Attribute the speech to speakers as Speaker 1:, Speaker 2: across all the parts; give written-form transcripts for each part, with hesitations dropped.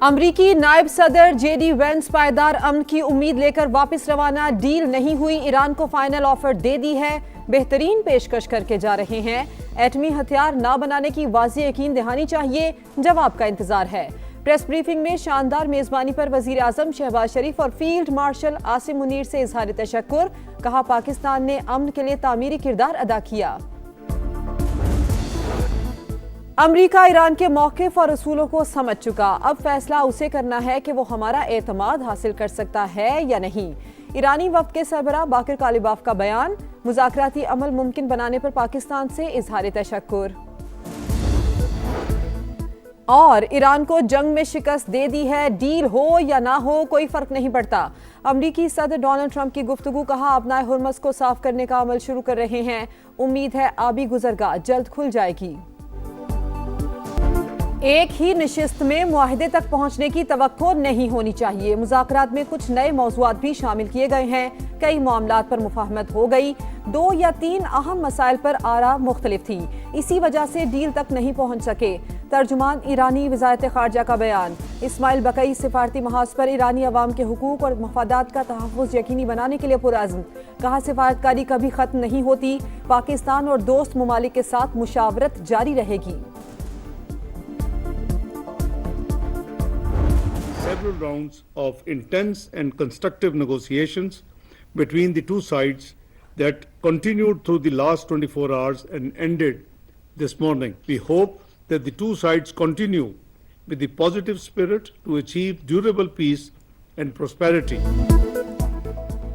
Speaker 1: अमरीकी नायब सदर जेडी वेंस पायदार अमन की उम्मीद लेकर वापस रवाना। डील नहीं हुई, ईरान को फाइनल ऑफर दे दी है, बेहतरीन पेशकश करके जा रहे हैं। एटमी हथियार ना बनाने की वाज़ेह यकीन दहानी चाहिए, जवाब का इंतजार है। प्रेस ब्रीफिंग में शानदार मेजबानी पर वजीर आजम शहबाज शरीफ और फील्ड मार्शल आसिम मुनीर से इजहार तशक्कुर। कहा, पाकिस्तान ने अमन के लिए तामीरी किरदार अदा किया। अमरीका ईरान के मौक़िफ़ और उसूलों को समझ चुका, अब फैसला उसे करना है कि वो हमारा एतमाद हासिल कर सकता है या नहीं। ईरानी वफ़द के सरबराह बाकिर कालिबाफ का बयान। मुज़ाकराती अमल मुमकिन बनाने पर पाकिस्तान से इजहार तशक्कुर। और ईरान को जंग में शिकस्त दे दी है, डील हो या ना हो कोई फर्क नहीं पड़ता। अमरीकी सदर डोनाल्ड ट्रंप की गुफ्तगू। कहा, अपनाए हुर्मस को साफ करने का अमल शुरू कर रहे हैं, उम्मीद है आबी गुजरगाह जल्द खुल जाएगी। एक ही निशिस्त में मुआहिदे तक पहुंचने की तवक्को नहीं होनी चाहिए। मुज़ाकरात में कुछ नए मौज़ूआत भी शामिल किए गए हैं। कई मामलात पर मुफाहमत हो गई, 2 या 3 अहम मसाइल पर आरा मुख्तलिफ थी, इसी वजह से डील तक नहीं पहुंच सके। तर्जुमान ईरानी वज़ारत ख़ारजा का बयान। इस्माइल बकई सिफारती महाज पर ईरानी अवाम के हुकूक और मफादात का तहफ़्फ़ुज़ यकीनी बनाने के लिए पुरअज़्म। कहा, सिफारतकारी कभी ख़त्म नहीं होती, पाकिस्तान और दोस्त ममालिक के साथ मुशावरत जारी रहेगी।
Speaker 2: Several rounds of intense and constructive negotiations between the two sides that continued through the last 24 hours and ended this morning. We hope that the two sides continue with the positive spirit to achieve durable peace and prosperity.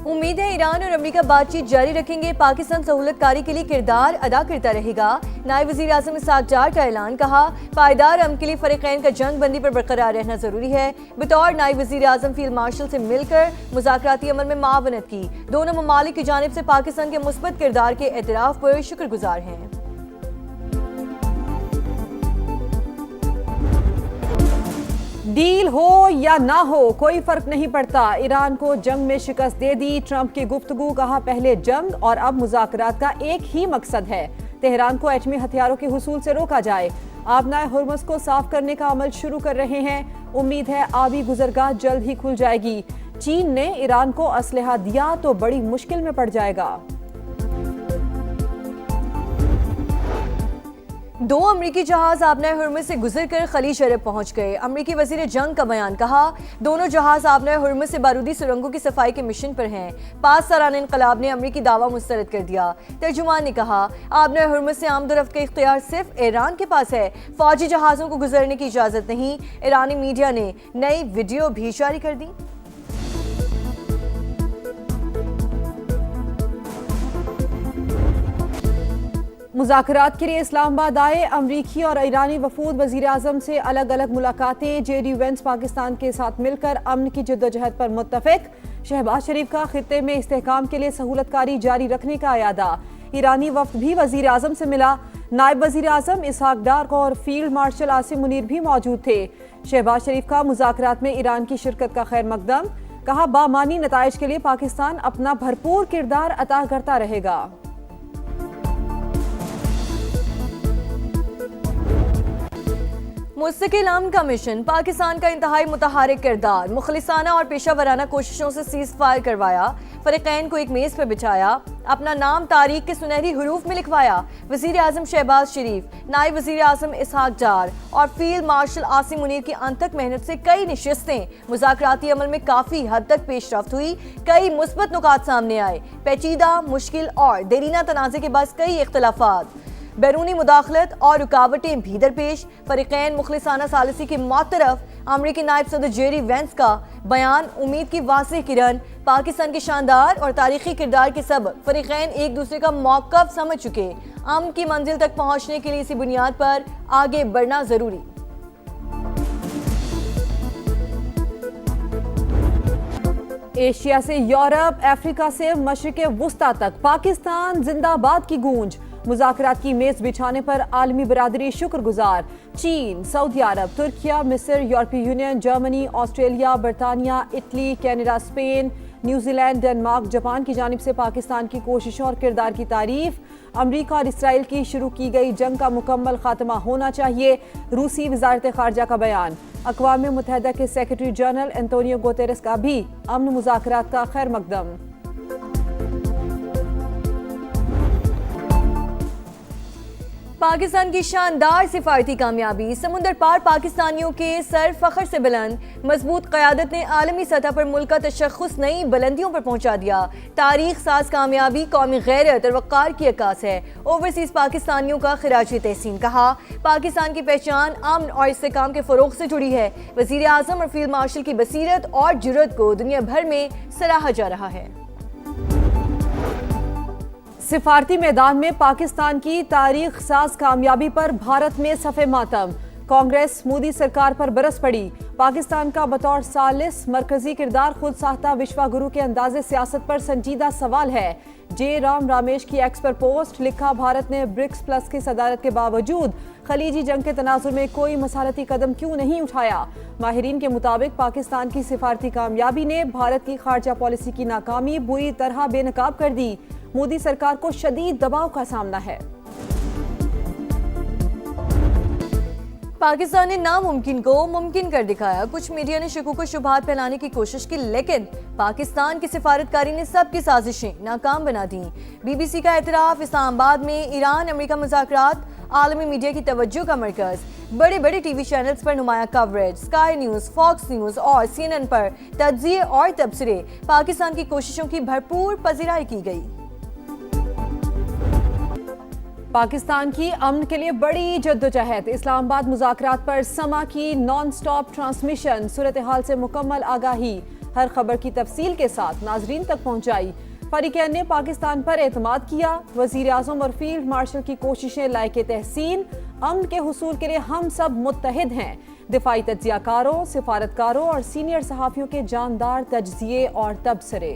Speaker 3: उम्मीद है Iran और America बातचीत जारी रखेंगे। पाकिस्तान सहूलतकारी के लिए किरदार अदा करता रहेगा। नायब वज़ीर आज़म इसहाक डार का ऐलान। कहा, पायदार अमन के लिए फ़रीक़ैन का जंग बंदी पर बरकरार रहना ज़रूरी है। बतौर नायब वज़ीर आज़म फील्ड मार्शल से मिलकर मुज़ाकराती अमल में मावनत की। दोनों ममालिक की जानिब से पाकिस्तान के मुस्बत किरदार के एतराफ़ पर शुक्रगुजार हैं।
Speaker 1: डील हो या ना हो कोई फर्क नहीं पड़ता, ईरान को जंग में शिकस्त दे दी। ट्रंप की गुफ्तगू। कहा, पहले जंग और अब मुज़ाकरात का एक ही मकसद है, तेहरान को एटमी हथियारों के हुसूल से रोका जाए। आपनाए हुर्मस को साफ करने का अमल शुरू कर रहे हैं, उम्मीद है आबी गुजरगाह जल्द ही खुल जाएगी। चीन ने ईरान को असलहा दिया तो बड़ी मुश्किल में पड़ जाएगा।
Speaker 3: 2 अमरीकी जहाज आपनाए हुर्मुज़ से गुजर कर खलीज अरब पहुंच गए। अमरीकी वज़ीर जंग का बयान। कहा, दोनों जहाज आपनाए हुर्मुज़ से बारूदी सुरंगों की सफाई के मिशन पर हैं। 5 सालाना इंक़लाब ने अमरीकी दावा मुस्तरद कर दिया। तर्जुमान ने कहा, आपनाए हुर्मुज़ से आमदोरफ्त का इख्तियार सिर्फ ईरान के पास है, फौजी जहाज़ों को गुजरने की इजाज़त नहीं। ईरानी मीडिया ने नई वीडियो भी जारी कर दी।
Speaker 1: मुज़ाकरात के लिए इस्लामाबाद आए अमरीकी और ईरानी वफूद। वज़ीर आज़म से अलग अलग मुलाकातें। जेडी वेंस पाकिस्तान के साथ मिलकर अमन की जद्दोजहद पर मुत्तफ़िक। शहबाज शरीफ का खित्ते में इस्तेहकाम के लिए सहूलतकारी जारी रखने का इरादा। ईरानी वफ़द भी वज़ीर आज़म से मिला। नायब वज़ीर आज़म इसहाक डार और फील्ड मार्शल आसिम मुनीर भी मौजूद थे। शहबाज शरीफ का मुज़ाकरात में ईरान की शिरकत का खैर मकदम। कहा, बामानी नताइज के लिए पाकिस्तान अपना भरपूर किरदार अता करता रहेगा।
Speaker 3: मुस्तकिल अमन का मिशन। पाकिस्तान का इंतहाई मुतहारिक किरदार। मुखलिसाना और पेशा वराना कोशिशों से सीज़ फायर करवाया। फ़रीक़ैन को एक मेज़ पर बिठाया, अपना नाम तारीख के सुनहरी हरूफ में लिखवाया। वज़ीर आज़म शहबाज शरीफ, नायब वज़ीर आज़म इसहाक डार और फील्ड मार्शल आसिम मुनीर की अनथक मेहनत से कई नशिस्तें मुज़ाकराती अमल में काफ़ी हद तक पेशरफ्त हुई। कई मुस्बत नुकात सामने आए। पेचीदा, मुश्किल और देरीना तनाज़े के बाद कई इख्तलाफात, बैरूनी मुदाखलत और रुकावटें भी दरपेश। फ़रीक़ैन मुखलिसाना सालिसी की मौतरफ। अमरीकी नायब सदर जेडी वेंस का बयान। उम्मीद की वाज़ेह किरण। पाकिस्तान के शानदार और तारीखी किरदार के सबब फ़रीक़ैन एक दूसरे का मौक़िफ़ समझ चुके। अमन की मंजिल तक पहुँचने के लिए इसी बुनियाद पर आगे बढ़ना ज़रूरी।
Speaker 1: एशिया से यूरोप, अफ्रीका से मशरिक़ वुस्ता तक पाकिस्तान जिंदाबाद की गूंज। मुज़ाकरात की मेज़ बिछाने पर आलमी बरादरी शुक्रगुजार। चीन, सऊदी अरब, तुर्किया, मिस्र, यूरोपीय यूनियन, जर्मनी, ऑस्ट्रेलिया, बरतानिया, Italy, Canada, Spain, New Zealand, Denmark, Japan की जानिब से पाकिस्तान की कोशिशों और किरदार की तारीफ। अमरीका और इसराइल की शुरू की गई जंग का मुकम्मल खात्मा होना चाहिए। रूसी वज़ारत ख़ारजा का बयान। अक़वाम मुत्तहिदा के सेक्रेटरी जनरल एंटोनियो गुतेरेस का भी अमन मुज़ाकरात का खैर मकदम।
Speaker 3: पाकिस्तान की शानदार सिफारती कामयाबी, समुंदर पार पाकिस्तानियों के सर फख्र से बुलंद, मजबूत क़यादत ने आलमी सतह पर मुल्क का तशख़्ख़ुस नई बुलंदियों पर पहुंचा दिया। तारीख साज कामयाबी कौमी गैरत और वक़ार की अक्कास है। ओवरसीज़ पाकिस्तानियों का खिराज तहसीन। कहा, पाकिस्तान की पहचान अमन और इस्तेहकाम के फ़रोग़ से जुड़ी है। वज़ीर आज़म और फील्ड मार्शल की बसीरत और जुर्रत को दुनिया भर में सराहा जा रहा है।
Speaker 1: सिफारती मैदान में पाकिस्तान की तारीख साज कामयाबी पर भारत में सफ़े मातम। कांग्रेस मोदी सरकार पर बरस पड़ी। पाकिस्तान का बतौर सालिस मरकजी किरदार खुद साहता विश्वा गुरु के अंदाज़े सियासत पर संजीदा सवाल है। जे राम रामेश की एक्स पर पोस्ट लिखा, भारत ने ब्रिक्स प्लस की सदारत के बावजूद खलीजी जंग के तनाजुर में कोई मसालती कदम क्यों नहीं उठाया। माहिरीन के मुताबिक पाकिस्तान की सिफारती कामयाबी ने भारत की खारजा पॉलिसी की नाकामी बुरी तरह बेनकाब कर दी। मोदी सरकार को शदीद दबाव का सामना है।
Speaker 3: पाकिस्तान ने नामुमकिन को मुमकिन कर दिखाया। कुछ मीडिया ने शकूक व शुबहात फैलाने की कोशिश की, लेकिन पाकिस्तान की सिफारतकारी ने सबकी साजिशें नाकाम बना दी। BBC का एतराफ, इस्लामाबाद में ईरान अमेरिका मुज़ाकरात आलमी मीडिया की तवज्जो का मरकज। बड़े बड़े टीवी चैनल्स पर नुमाया coverage, Sky News, Fox News और CNN पर तज्ज़िये और तबसरे। पाकिस्तान की कोशिशों की भरपूर पज़िराई की गई।
Speaker 1: पाकिस्तान की अमन के लिए बड़ी जद्दोजहद। इस्लामाबाद मुज़ाकरात पर समा की नॉन स्टॉप ट्रांसमिशन, सूरत हाल से मुकम्मल आगाही, हर खबर की तफसील के साथ नाजरीन तक पहुंचाई। फरीक़ैन ने पाकिस्तान पर एतमाद किया। वज़ीर आज़म और फील्ड मार्शल की कोशिशें लायके तहसीन। अमन के हुसूल के लिए हम सब मुत्तहिद हैं। दिफाई तज्ज़ियाकारों, सिफारतकारों और सीनियर सहाफ़ियों के जानदार तज्ज़िये और तबसरे।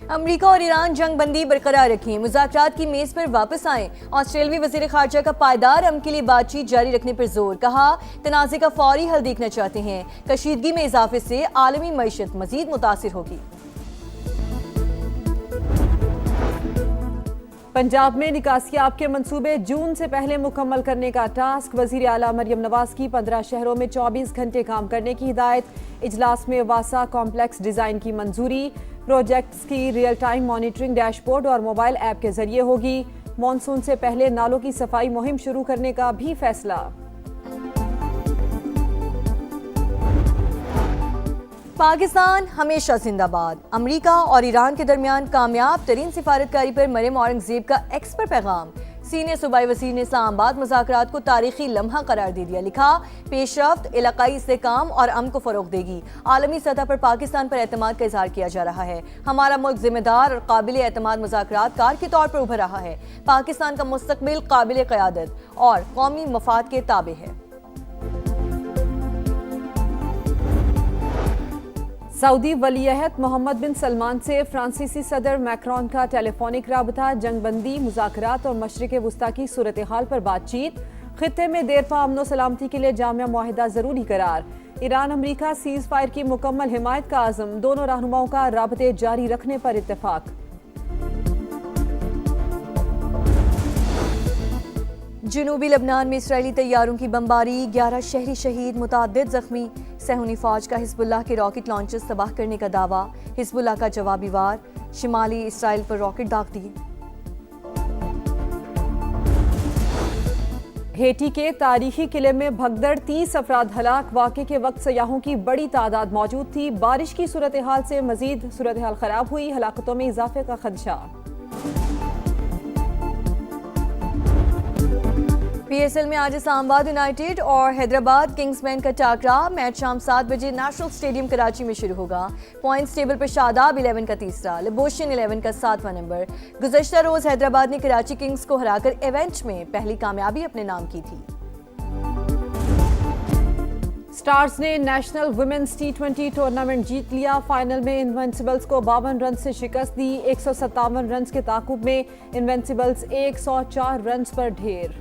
Speaker 3: अमेरिका और ईरान जंग बंदी बरकरार रखें, मुज़ाकरात की मेज़ पर वापस आएं। ऑस्ट्रेलियावी वज़ीर ख़ारजा का पायदार अमन के लिए बातचीत जारी रखने पर जोर। कहा, तनाज़े का फौरी हल देखना चाहते हैं। कशीदगी में इजाफे से आलमी मईशत मज़ीद मुतासिर होगी।
Speaker 1: पंजाब में निकासियाब के मंसूबे जून से पहले मुकम्मल करने का टास्क। वज़ीर आला मरियम नवाज की 15 शहरों में 24 घंटे काम करने की हिदायत। इजलास में वासा कॉम्प्लेक्स डिज़ाइन की मंजूरी। प्रोजेक्ट्स की रियल टाइम मॉनिटरिंग डैशबोर्ड और मोबाइल ऐप के जरिए होगी। मॉनसून से पहले नालों की सफाई मुहिम शुरू करने का भी फैसला।
Speaker 3: पाकिस्तान हमेशा जिंदाबाद। अमेरिका और ईरान के दरमियान कामयाब तरीन सिफारतकारी पर मरियम औरंगजेब का एक्स पर पैगाम। सीनियर सूबाई वज़ीर ने इस्लामाबाद मुज़ाकरात को तारीखी लम्हा करार दे दिया। लिखा, पेशरफ्त इलाकाई इस्तेहकाम और अमन को फ़रोग़ देगी। आलमी सतह पर पाकिस्तान पर एतमाद का इज़हार किया जा रहा है। हमारा मुल्क ज़िम्मेदार और काबिल एतमाद मुज़ाकरात कार के तौर पर उभर रहा है। पाकिस्तान का मुस्तक़बिल काबिल क़यादत और कौमी मफाद के ताबे है।
Speaker 1: सऊदी वलीअहद मोहम्मद बिन सलमान से फ्रांसीसी सदर मैक्रोन का टेलीफोनिक राबता। जंगबंदी, मुज़ाकरात और मशरिक़ वुस्ता की सूरत हाल पर बातचीत। खित्ते में देरपा अमन सलामती के लिए जामिया मुआहिदा ज़रूरी करार। ईरान अमरीका सीज़ फायर की मुकम्मल हिमायत का आज़म। दोनों रहनुमाओं का राबते जारी रखने पर इत्तेफाक।
Speaker 3: जनूबी लबनान में इसराइली तैयारों की बमबारी, 11 शहरी शहीद, मुतअद्दिद जख्मी। सहूनी फौज का हिज़्बुल्लाह के रॉकेट लॉन्चर्स तबाह करने का दावा। हिज़्बुल्लाह का जवाबी वार, शिमाली इसराइल पर रॉकेट दाग दिए।
Speaker 1: हेटी के तारीखी किले में भगदड़, 30 अफराद हलाक। वाक़े के वक्त सयाहों की बड़ी तादाद मौजूद थी। बारिश की सूरत हाल से मजीद सूरत हाल खराब हुई। हलाकतों में इजाफे का खदशा।
Speaker 3: PSL में आज इस्लामाबाद यूनाइटेड और हैदराबाद किंग्समैन का टाकरा। मैच शाम 7 बजे नेशनल स्टेडियम कराची में शुरू होगा। पॉइंट्स टेबल पर शादाब 11 का तीसरा, लिबोशन 11 का 7वां नंबर। गुज़श्ता रोज हैदराबाद ने कराची किंग्स को हराकर इवेंट में पहली कामयाबी अपने नाम की थी।
Speaker 1: स्टार्स ने नेशनल वुमेन्स T20 टूर्नामेंट जीत लिया। फाइनल में इन्वेंसिबल्स को 52 रन से शिकस्त दी। 157 रन के ताकुब में इन्वेंसिबल्स 104 रन पर ढेर।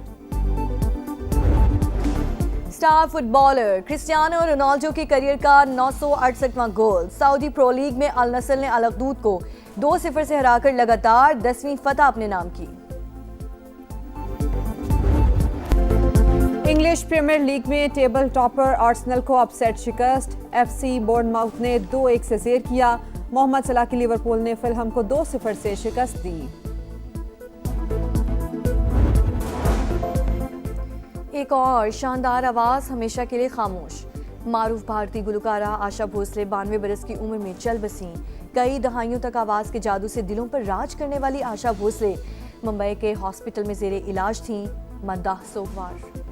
Speaker 3: स्टार फुटबॉलर क्रिस्टियानो रोनाल्डो के करियर का 968वां गोल। सऊदी प्रो लीग में अल नस्र ने अल अक़दूद को 2-0 से हराकर लगातार 10वीं फतह अपने नाम की।
Speaker 1: इंग्लिश प्रीमियर लीग में टेबल टॉपर आर्सेनल को अपसेट शिकस्त। एफसी बोर्नमाउथ ने 2-1 से जेर किया। मोहम्मद सलाह की लिवरपूल ने फिलहम को 2-0 से शिकस्त दी।
Speaker 3: एक और शानदार आवाज हमेशा के लिए खामोश। मारूफ भारतीय गुलकारा आशा भोसले 92 बरस की उम्र में चल बसी। कई दहाइयों तक आवाज के जादू से दिलों पर राज करने वाली आशा भोसले मुंबई के हॉस्पिटल में जेरे इलाज थीं। मद्दाह सोमवार।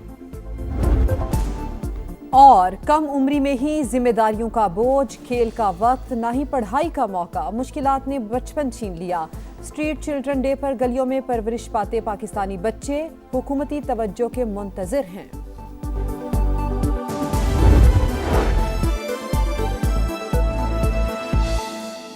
Speaker 1: और कम उम्री में ही जिम्मेदारियों का बोझ, खेल का वक्त, ना ही पढ़ाई का मौका, मुश्किलात ने बचपन छीन लिया। स्ट्रीट चिल्ड्रन डे पर गलियों में परवरिश पाते पाकिस्तानी बच्चे हुकूमती तवज्जो के मुंतजिर हैं।